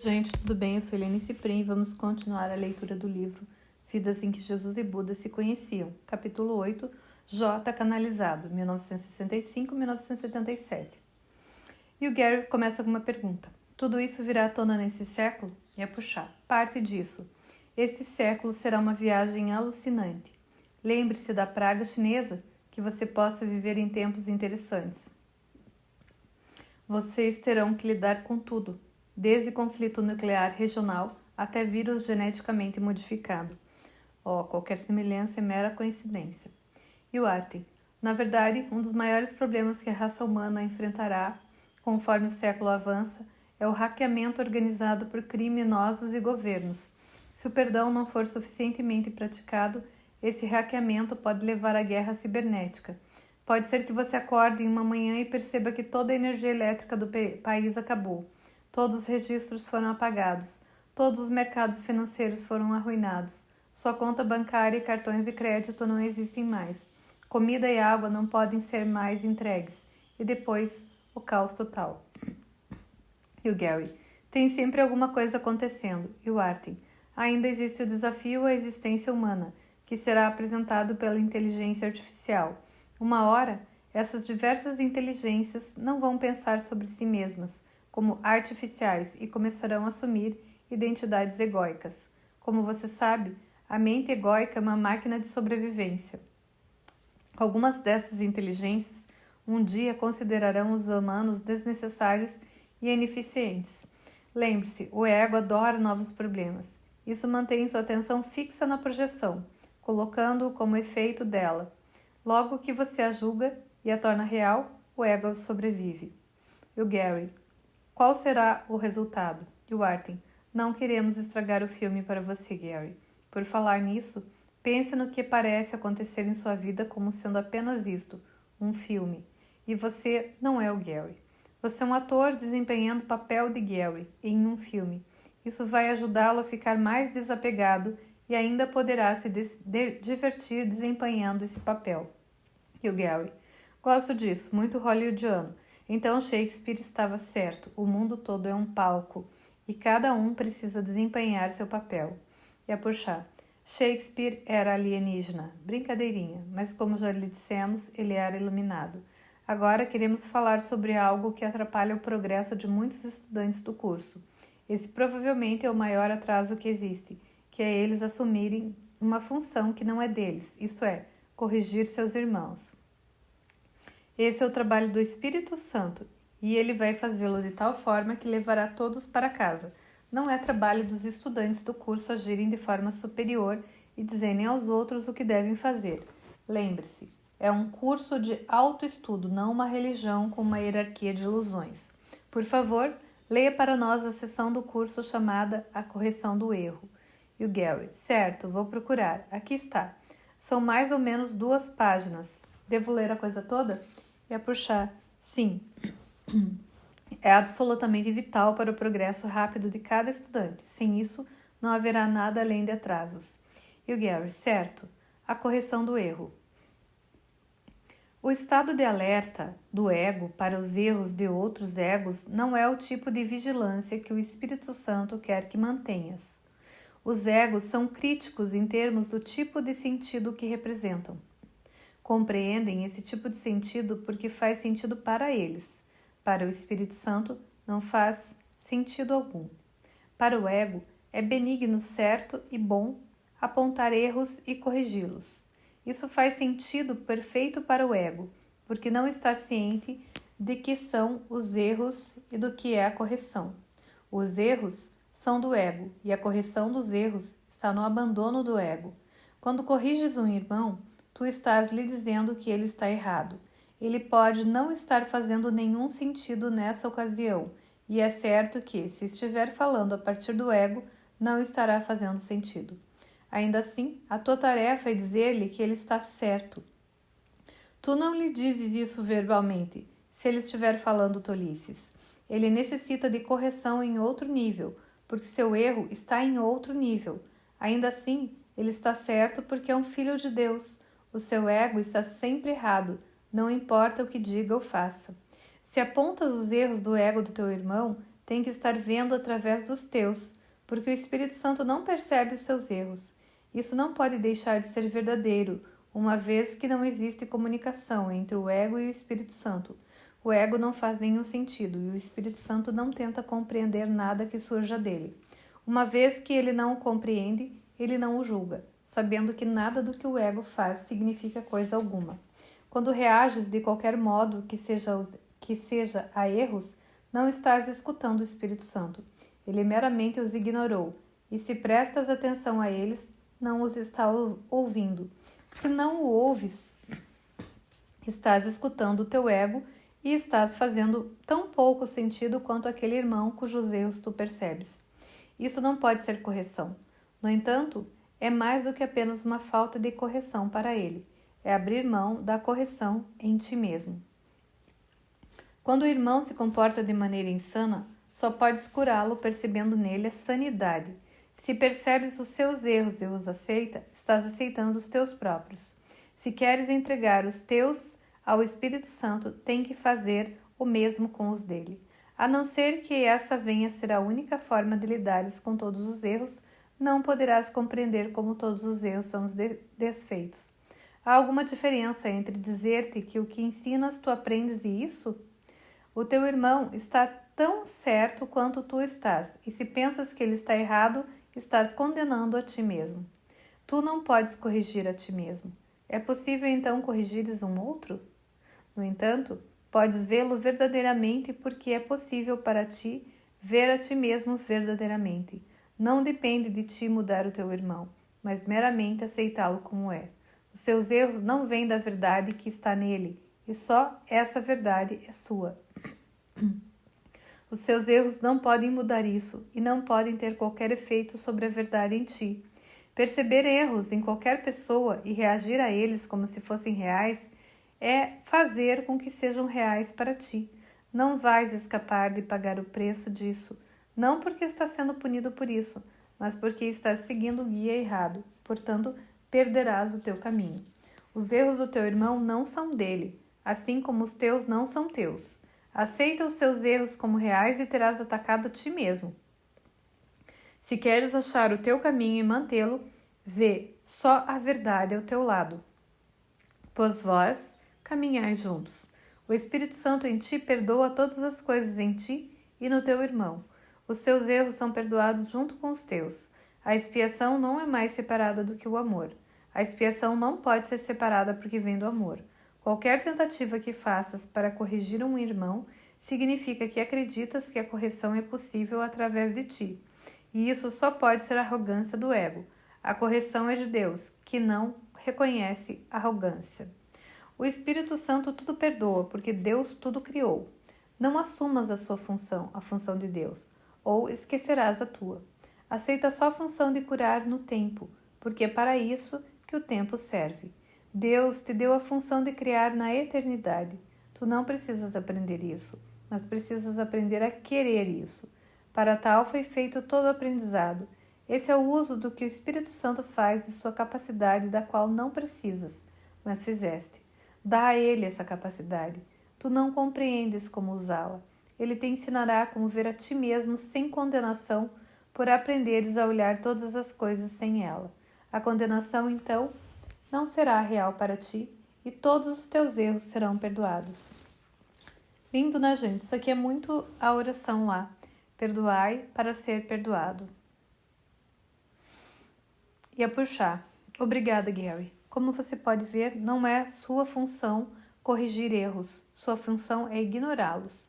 Gente, tudo bem? Eu sou Helene Ciprim e vamos continuar a leitura do livro Vidas em que Jesus e Buda se conheciam, capítulo 8, J canalizado, 1965-1977. E o Gary começa com uma pergunta. Tudo isso virá à tona nesse século? E a puxar. Parte disso. Este século será uma viagem alucinante. Lembre-se da praga chinesa, que você possa viver em tempos interessantes. Vocês terão que lidar com tudo, desde conflito nuclear regional até vírus geneticamente modificado. Qualquer semelhança é mera coincidência. E o Arten. Na verdade, um dos maiores problemas que a raça humana enfrentará, conforme o século avança, é o hackeamento organizado por criminosos e governos. Se o perdão não for suficientemente praticado, esse hackeamento pode levar à guerra cibernética. Pode ser que você acorde em uma manhã e perceba que toda a energia elétrica do país acabou. Todos os registros foram apagados. Todos os mercados financeiros foram arruinados. Sua conta bancária e cartões de crédito não existem mais. Comida e água não podem ser mais entregues. E depois, o caos total. E o Gary. Tem sempre alguma coisa acontecendo. E o Arten. Ainda existe o desafio à existência humana, que será apresentado pela inteligência artificial. Uma hora, essas diversas inteligências não vão pensar sobre si mesmas como artificiais e começarão a assumir identidades egóicas. Como você sabe, a mente egóica é uma máquina de sobrevivência. Algumas dessas inteligências um dia considerarão os humanos desnecessários e ineficientes. Lembre-se, o ego adora novos problemas. Isso mantém sua atenção fixa na projeção, colocando-o como efeito dela. Logo que você a julga e a torna real, o ego sobrevive. E o Gary. Qual será o resultado? E o Arten. Não queremos estragar o filme para você, Gary. Por falar nisso, pense no que parece acontecer em sua vida como sendo apenas isto, um filme. E você não é o Gary. Você é um ator desempenhando o papel de Gary em um filme. Isso vai ajudá-lo a ficar mais desapegado e ainda poderá se divertir desempenhando esse papel. E o Gary. Gosto disso, muito hollywoodiano. Então Shakespeare estava certo, o mundo todo é um palco e cada um precisa desempenhar seu papel. E a puxar. Shakespeare era alienígena, brincadeirinha, mas como já lhe dissemos, ele era iluminado. Agora queremos falar sobre algo que atrapalha o progresso de muitos estudantes do curso. Esse provavelmente é o maior atraso que existe, que é eles assumirem uma função que não é deles, isto é, corrigir seus irmãos. Esse é o trabalho do Espírito Santo, e ele vai fazê-lo de tal forma que levará todos para casa. Não é trabalho dos estudantes do curso agirem de forma superior e dizerem aos outros o que devem fazer. Lembre-se, é um curso de autoestudo, não uma religião com uma hierarquia de ilusões. Por favor, leia para nós a seção do curso chamada A Correção do Erro. E o Gary, certo, vou procurar. Aqui está. São mais ou menos 2 páginas. Devo ler a coisa toda? E a puxar, sim. É absolutamente vital para o progresso rápido de cada estudante. Sem isso, não haverá nada além de atrasos. E o Gary, certo. A correção do erro. O estado de alerta do ego para os erros de outros egos não é o tipo de vigilância que o Espírito Santo quer que mantenhas. Os egos são críticos em termos do tipo de sentido que representam. Compreendem esse tipo de sentido porque faz sentido para eles. Para o Espírito Santo, não faz sentido algum. Para o ego, é benigno, certo e bom apontar erros e corrigi-los. Isso faz sentido perfeito para o ego, porque não está ciente de que são os erros e do que é a correção. Os erros são do ego e a correção dos erros está no abandono do ego. Quando corriges um irmão, tu estás lhe dizendo que ele está errado. Ele pode não estar fazendo nenhum sentido nessa ocasião, e é certo que, se estiver falando a partir do ego, não estará fazendo sentido. Ainda assim, a tua tarefa é dizer-lhe que ele está certo. Tu não lhe dizes isso verbalmente, se ele estiver falando tolices. Ele necessita de correção em outro nível, porque seu erro está em outro nível. Ainda assim, ele está certo porque é um filho de Deus. O seu ego está sempre errado, não importa o que diga ou faça. Se apontas os erros do ego do teu irmão, tem que estar vendo através dos teus, porque o Espírito Santo não percebe os seus erros. Isso não pode deixar de ser verdadeiro, uma vez que não existe comunicação entre o ego e o Espírito Santo. O ego não faz nenhum sentido e o Espírito Santo não tenta compreender nada que surja dele. Uma vez que ele não o compreende, ele não o julga, sabendo que nada do que o ego faz significa coisa alguma. Quando reages de qualquer modo que seja a erros, não estás escutando o Espírito Santo. Ele meramente os ignorou, e se prestas atenção a eles, não os está ouvindo. Se não o ouves, estás escutando o teu ego e estás fazendo tão pouco sentido quanto aquele irmão cujos erros tu percebes. Isso não pode ser correção. No entanto, é mais do que apenas uma falta de correção para ele. É abrir mão da correção em ti mesmo. Quando o irmão se comporta de maneira insana, só podes curá-lo percebendo nele a sanidade. Se percebes os seus erros e os aceita, estás aceitando os teus próprios. Se queres entregar os teus ao Espírito Santo, tem que fazer o mesmo com os dele. A não ser que essa venha a ser a única forma de lidares com todos os erros, não poderás compreender como todos os erros são desfeitos. Há alguma diferença entre dizer-te que o que ensinas tu aprendes e isso? O teu irmão está tão certo quanto tu estás, e se pensas que ele está errado, estás condenando a ti mesmo. Tu não podes corrigir a ti mesmo. É possível então corrigires um outro? No entanto, podes vê-lo verdadeiramente porque é possível para ti ver a ti mesmo verdadeiramente. Não depende de ti mudar o teu irmão, mas meramente aceitá-lo como é. Os seus erros não vêm da verdade que está nele, e só essa verdade é sua. Os seus erros não podem mudar isso e não podem ter qualquer efeito sobre a verdade em ti. Perceber erros em qualquer pessoa e reagir a eles como se fossem reais é fazer com que sejam reais para ti. Não vais escapar de pagar o preço disso, não porque estás sendo punido por isso, mas porque estás seguindo o guia errado, portanto, perderás o teu caminho. Os erros do teu irmão não são dele, assim como os teus não são teus. Aceita os seus erros como reais e terás atacado a ti mesmo. Se queres achar o teu caminho e mantê-lo, vê só a verdade ao teu lado, pois vós caminhais juntos. O Espírito Santo em ti perdoa todas as coisas em ti e no teu irmão. Os seus erros são perdoados junto com os teus. A expiação não é mais separada do que o amor. A expiação não pode ser separada porque vem do amor. Qualquer tentativa que faças para corrigir um irmão significa que acreditas que a correção é possível através de ti. E isso só pode ser arrogância do ego. A correção é de Deus, que não reconhece arrogância. O Espírito Santo tudo perdoa, porque Deus tudo criou. Não assumas a sua função, a função de Deus, ou esquecerás a tua. Aceita só a função de curar no tempo, porque é para isso que o tempo serve. Deus te deu a função de criar na eternidade. Tu não precisas aprender isso, mas precisas aprender a querer isso. Para tal foi feito todo o aprendizado. Esse é o uso do que o Espírito Santo faz de sua capacidade, da qual não precisas, mas fizeste. Dá a ele essa capacidade. Tu não compreendes como usá-la. Ele te ensinará como ver a ti mesmo sem condenação, por aprenderes a olhar todas as coisas sem ela. A condenação, então, não será real para ti, e todos os teus erros serão perdoados. Lindo, né, gente? Isso aqui é muito a oração lá. Perdoai para ser perdoado. E a puxar. Obrigada, Gary. Como você pode ver, não é sua função corrigir erros. Sua função é ignorá-los.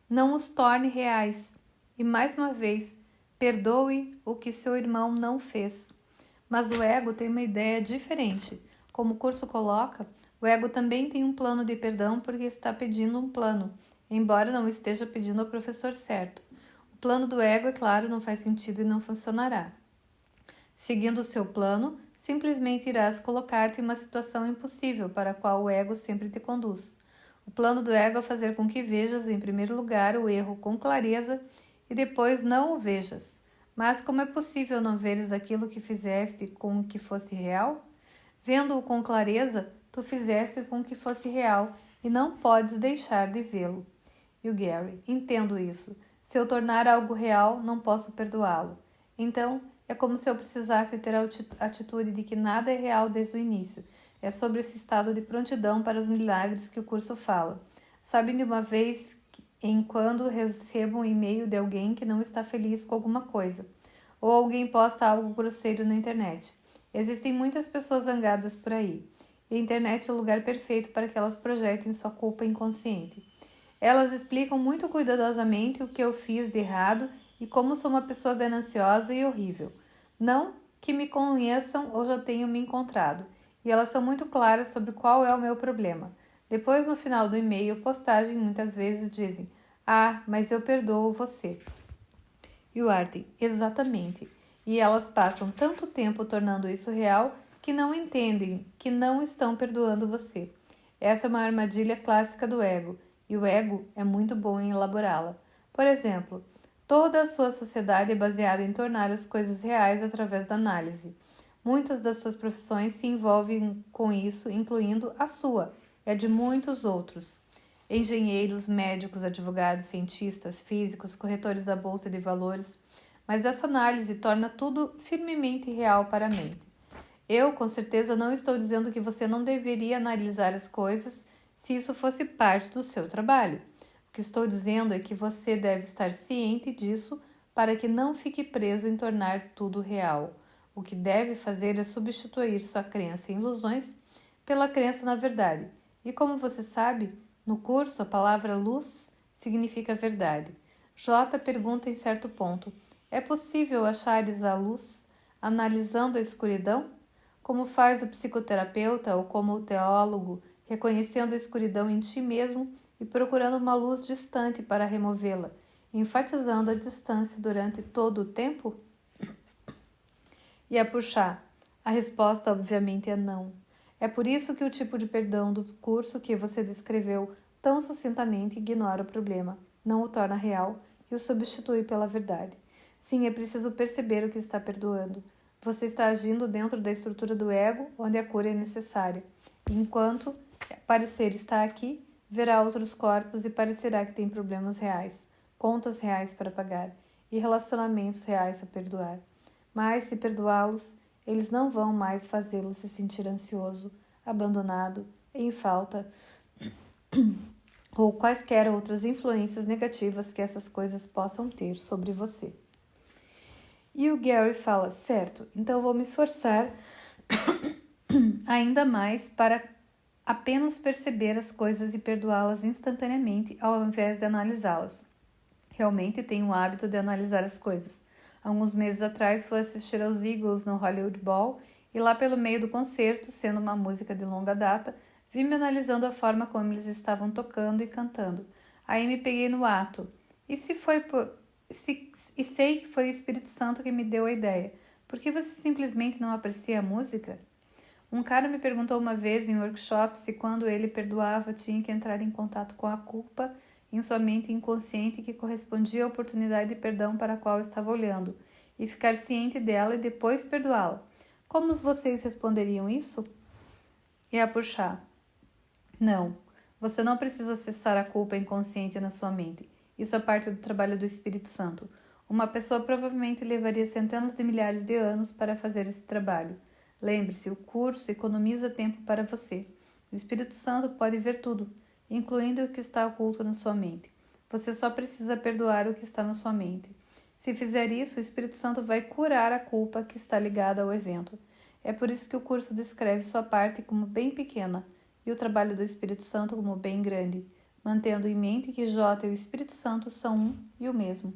Não os torne reais. E, mais uma vez, perdoe o que seu irmão não fez. Mas o ego tem uma ideia diferente. Como o curso coloca, o ego também tem um plano de perdão porque está pedindo um plano, embora não esteja pedindo ao professor certo. O plano do ego, é claro, não faz sentido e não funcionará. Seguindo o seu plano, simplesmente irás colocar-te em uma situação impossível para a qual o ego sempre te conduz. O plano do ego é fazer com que vejas, em primeiro lugar, o erro com clareza e depois não o vejas. Mas como é possível não veres aquilo que fizeste com que fosse real? Vendo-o com clareza, tu fizeste com que fosse real e não podes deixar de vê-lo. E o Gary, entendo isso. Se eu tornar algo real, não posso perdoá-lo. Então, é como se eu precisasse ter a atitude de que nada é real desde o início. É sobre esse estado de prontidão para os milagres que o curso fala. Sabem de uma vez em quando recebo um e-mail de alguém que não está feliz com alguma coisa, ou alguém posta algo grosseiro na internet. Existem muitas pessoas zangadas por aí, e a internet é o lugar perfeito para que elas projetem sua culpa inconsciente. Elas explicam muito cuidadosamente o que eu fiz de errado e como sou uma pessoa gananciosa e horrível. Não que me conheçam ou já tenham me encontrado, e elas são muito claras sobre qual é o meu problema. Depois, no final do e-mail, postagem muitas vezes dizem: "Ah, mas eu perdoo você." E o Arthur: "Exatamente." E elas passam tanto tempo tornando isso real que não entendem que não estão perdoando você. Essa é uma armadilha clássica do ego, e o ego é muito bom em elaborá-la. Por exemplo, toda a sua sociedade é baseada em tornar as coisas reais através da análise. Muitas das suas profissões se envolvem com isso, incluindo a sua e a de muitos outros. Engenheiros, médicos, advogados, cientistas, físicos, corretores da bolsa de valores. Mas essa análise torna tudo firmemente real para a mente. Eu, com certeza, não estou dizendo que você não deveria analisar as coisas se isso fosse parte do seu trabalho. O que estou dizendo é que você deve estar ciente disso para que não fique preso em tornar tudo real. O que deve fazer é substituir sua crença em ilusões pela crença na verdade. E como você sabe, no curso a palavra luz significa verdade. J pergunta em certo ponto: é possível achares a luz analisando a escuridão? Como faz o psicoterapeuta ou como o teólogo, reconhecendo a escuridão em ti mesmo e procurando uma luz distante para removê-la, enfatizando a distância durante todo o tempo? E a puxar. A resposta, obviamente, é não. É por isso que o tipo de perdão do curso que você descreveu tão sucintamente ignora o problema, não o torna real e o substitui pela verdade. Sim, é preciso perceber o que está perdoando. Você está agindo dentro da estrutura do ego, onde a cura é necessária. E enquanto parecer está aqui, verá outros corpos e parecerá que tem problemas reais, contas reais para pagar e relacionamentos reais a perdoar. Mas, se perdoá-los, eles não vão mais fazê-lo se sentir ansioso, abandonado, em falta ou quaisquer outras influências negativas que essas coisas possam ter sobre você. E o Gary fala: certo, então vou me esforçar ainda mais para apenas perceber as coisas e perdoá-las instantaneamente ao invés de analisá-las. Realmente tenho o hábito de analisar as coisas. Alguns meses atrás fui assistir aos Eagles no Hollywood Bowl e lá pelo meio do concerto, sendo uma música de longa data, vi-me analisando a forma como eles estavam tocando e cantando. Aí me peguei no ato. E sei que foi o Espírito Santo que me deu a ideia. Por que você simplesmente não aprecia a música? Um cara me perguntou uma vez em um workshop se quando ele perdoava tinha que entrar em contato com a culpa em sua mente inconsciente que correspondia à oportunidade de perdão para a qual estava olhando, e ficar ciente dela e depois perdoá-la. Como vocês responderiam isso? E a puxar. Não, você não precisa acessar a culpa inconsciente na sua mente. Isso é parte do trabalho do Espírito Santo. Uma pessoa provavelmente levaria centenas de milhares de anos para fazer esse trabalho. Lembre-se, o curso economiza tempo para você. O Espírito Santo pode ver tudo, incluindo o que está oculto na sua mente. Você só precisa perdoar o que está na sua mente. Se fizer isso, o Espírito Santo vai curar a culpa que está ligada ao evento. É por isso que o curso descreve sua parte como bem pequena e o trabalho do Espírito Santo como bem grande, mantendo em mente que J e o Espírito Santo são um e o mesmo.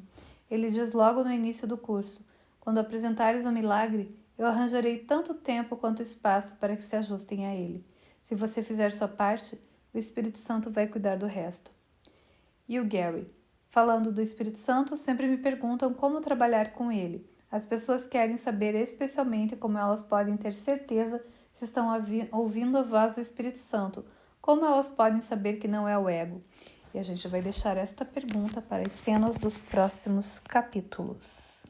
Ele diz logo no início do curso: quando apresentares um milagre, eu arranjarei tanto tempo quanto espaço para que se ajustem a ele. Se você fizer sua parte, o Espírito Santo vai cuidar do resto. E o Gary? Falando do Espírito Santo, sempre me perguntam como trabalhar com ele. As pessoas querem saber especialmente como elas podem ter certeza se estão ouvindo a voz do Espírito Santo. Como elas podem saber que não é o ego? E a gente vai deixar esta pergunta para as cenas dos próximos capítulos.